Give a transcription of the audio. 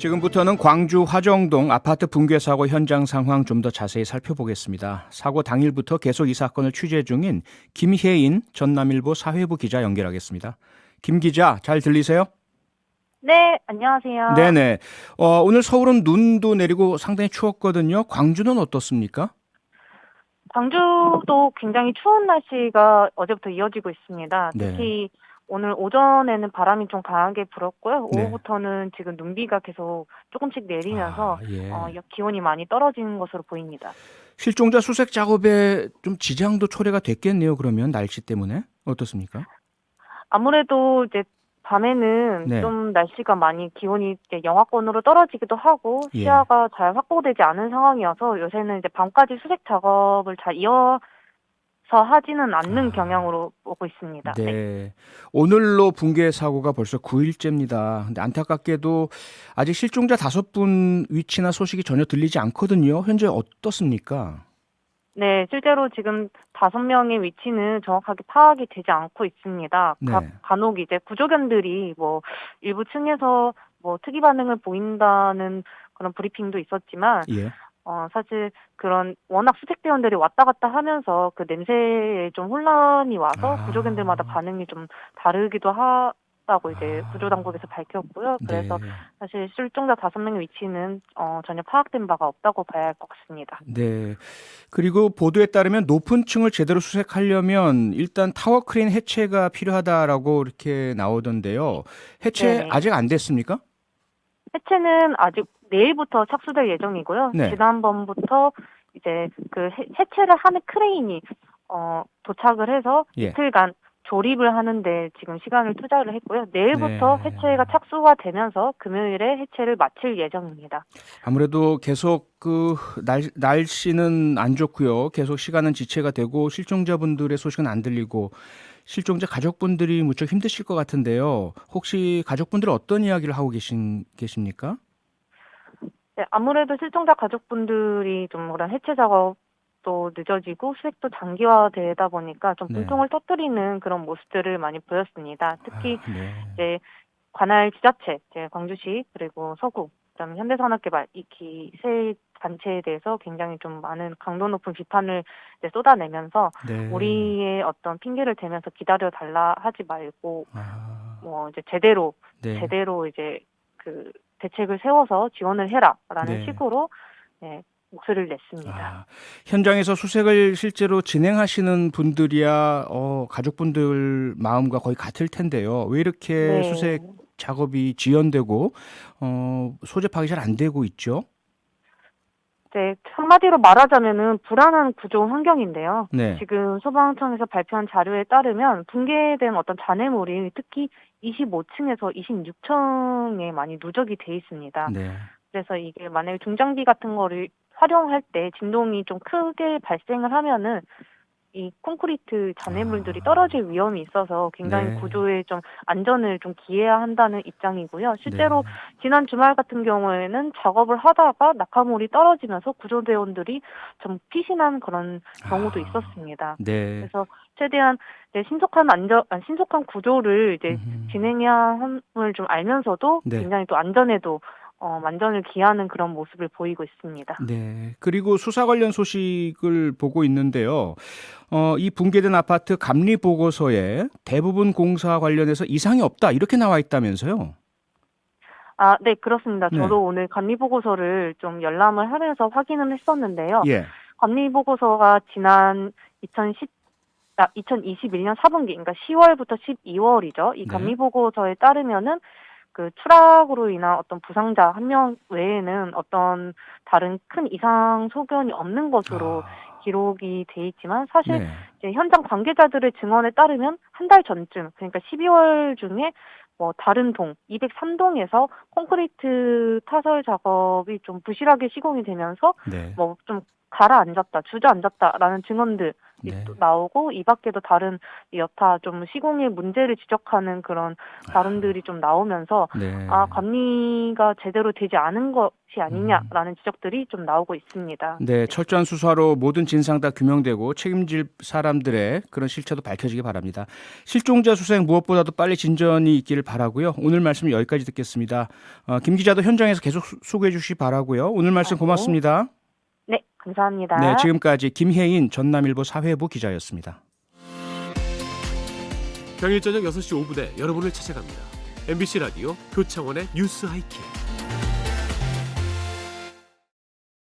지금부터는 광주 화정동 아파트 붕괴 사고 현장 상황 좀 더 자세히 살펴보겠습니다. 사고 당일부터 계속 이 사건을 취재 중인 김혜인 전남일보 사회부 기자 연결하겠습니다. 김 기자, 잘 들리세요? 네, 안녕하세요. 네네. 오늘 서울은 눈도 내리고 상당히 추웠거든요. 광주는 어떻습니까? 광주도 굉장히 추운 날씨가 어제부터 이어지고 있습니다. 네. 특히 오늘 오전에는 바람이 좀 강하게 불었고요. 네. 오후부터는 지금 눈비가 계속 조금씩 내리면서 예. 기온이 많이 떨어지는 것으로 보입니다. 실종자 수색 작업에 좀 지장도 초래가 됐겠네요. 그러면 날씨 때문에 어떻습니까? 아무래도 이제 밤에는 네. 좀 날씨가 많이 기온이 이제 영하권으로 떨어지기도 하고 예. 시야가 잘 확보되지 않은 상황이어서 요새는 이제 밤까지 수색 작업을 잘 이어서 하지는 않는 아. 경향으로 보고 있습니다. 네. 네. 오늘로 붕괴 사고가 벌써 9일째입니다. 근데 안타깝게도 아직 실종자 5분 위치나 소식이 전혀 들리지 않거든요. 현재 어떻습니까? 네, 실제로 지금 5명의 위치는 정확하게 파악이 되지 않고 있습니다. 네. 간혹 이제 구조견들이 뭐 일부 층에서 뭐 특이 반응을 보인다는 그런 브리핑도 있었지만, 예. 사실 그런 워낙 수색대원들이 왔다 갔다 하면서 그 냄새에 좀 혼란이 와서 구조견들마다 아. 반응이 좀 다르기도 하다고 이제 아. 구조당국에서 밝혔고요. 그래서 네. 사실 실종자 5명의 위치는 전혀 파악된 바가 없다고 봐야 할 것 같습니다. 네. 그리고 보도에 따르면 높은 층을 제대로 수색하려면 일단 타워 크레인 해체가 필요하다라고 이렇게 나오던데요. 해체 네네. 아직 안 됐습니까? 해체는 아직 내일부터 착수될 예정이고요. 네. 지난번부터 이제 그 해체를 하는 크레인이 도착을 해서 예. 이틀간 조립을 하는데 지금 시간을 투자를 했고요. 내일부터 네. 해체가 착수가 되면서 금요일에 해체를 마칠 예정입니다. 아무래도 계속 날씨는 안 좋고요. 계속 시간은 지체가 되고 실종자분들의 소식은 안 들리고 실종자 가족분들이 무척 힘드실 것 같은데요. 혹시 가족분들은 어떤 이야기를 하고 계십니까? 네, 아무래도 실종자 가족분들이 좀 그런 해체 작업도 늦어지고 수색도 장기화되다 보니까 좀 네. 분통을 터뜨리는 그런 모습들을 많이 보였습니다. 특히 네. 이제 관할 지자체, 이제 광주시 그리고 서구, 그다음에 현대산업개발 세 단체에 대해서 굉장히 좀 많은 강도 높은 비판을 이제 쏟아내면서 네. 우리의 어떤 핑계를 대면서 기다려 달라 하지 말고 아, 뭐 이제 제대로 네. 이제 그 대책을 세워서 지원을 해라라는 네. 식으로 네, 목소리를 냈습니다. 아, 현장에서 수색을 실제로 진행하시는 분들이야, 가족분들 마음과 거의 같을 텐데요. 왜 이렇게 네. 수색 작업이 지연되고, 소집하기 잘 안 되고 있죠? 네, 한마디로 말하자면은 불안한 구조 환경인데요. 네. 지금 소방청에서 발표한 자료에 따르면 붕괴된 어떤 잔해물이 특히 25층에서 26층에 많이 누적이 돼 있습니다. 네. 그래서 이게 만약에 중장비 같은 거를 활용할 때 진동이 좀 크게 발생을 하면은 이 콘크리트 잔해물들이 아, 떨어질 위험이 있어서 굉장히 네. 구조에 좀 안전을 좀 기해야 한다는 입장이고요. 실제로 네. 지난 주말 같은 경우에는 작업을 하다가 낙하물이 떨어지면서 구조대원들이 좀 피신한 그런 경우도 아, 있었습니다. 네. 그래서 최대한 이제 신속한 구조를 이제 음, 진행해야 함을 좀 알면서도 네. 굉장히 또 안전에도 만전을 기하는 그런 모습을 보이고 있습니다. 네. 그리고 수사 관련 소식을 보고 있는데요. 이 붕괴된 아파트 감리 보고서에 대부분 공사 관련해서 이상이 없다 이렇게 나와 있다면서요? 아, 네, 그렇습니다. 네. 저도 오늘 감리보고서를 좀 열람을 하면서 확인을 했었는데요. 예. 감리보고서가 지난 2021년 4분기, 그러니까 10월부터 12월이죠. 이 네. 감리보고서에 따르면은 그 추락으로 인한 어떤 부상자 1명 외에는 어떤 다른 큰 이상 소견이 없는 것으로 아, 기록이 돼 있지만 사실 네. 이제 현장 관계자들의 증언에 따르면 한 달 전쯤, 그러니까 12월 중에 뭐 다른 동 203동에서 콘크리트 타설 작업이 좀 부실하게 시공이 되면서 네. 뭐 좀 가라앉았다, 주저앉았다라는 증언들 네. 또 나오고 이 밖에도 다른 여타 좀 시공의 문제를 지적하는 그런 발언들이 좀 나오면서 네. 관리가 제대로 되지 않은 것이 아니냐라는 지적들이 좀 나오고 있습니다. 네, 철저한 수사로 모든 진상 다 규명되고 책임질 사람들의 그런 실체도 밝혀지기 바랍니다. 실종자 수색 무엇보다도 빨리 진전이 있기를 바라고요. 오늘 말씀 여기까지 듣겠습니다. 김 기자도 현장에서 계속 수고해 주시기 바라고요. 오늘 말씀 네. 고맙습니다. 네, 감사합니다. 네, 지금까지 김혜인 전남일보 사회부 기자였습니다. 평일 저녁 6시 5분에 여러분을 찾아갑니다. MBC 라디오 교창원의 뉴스 하이킥.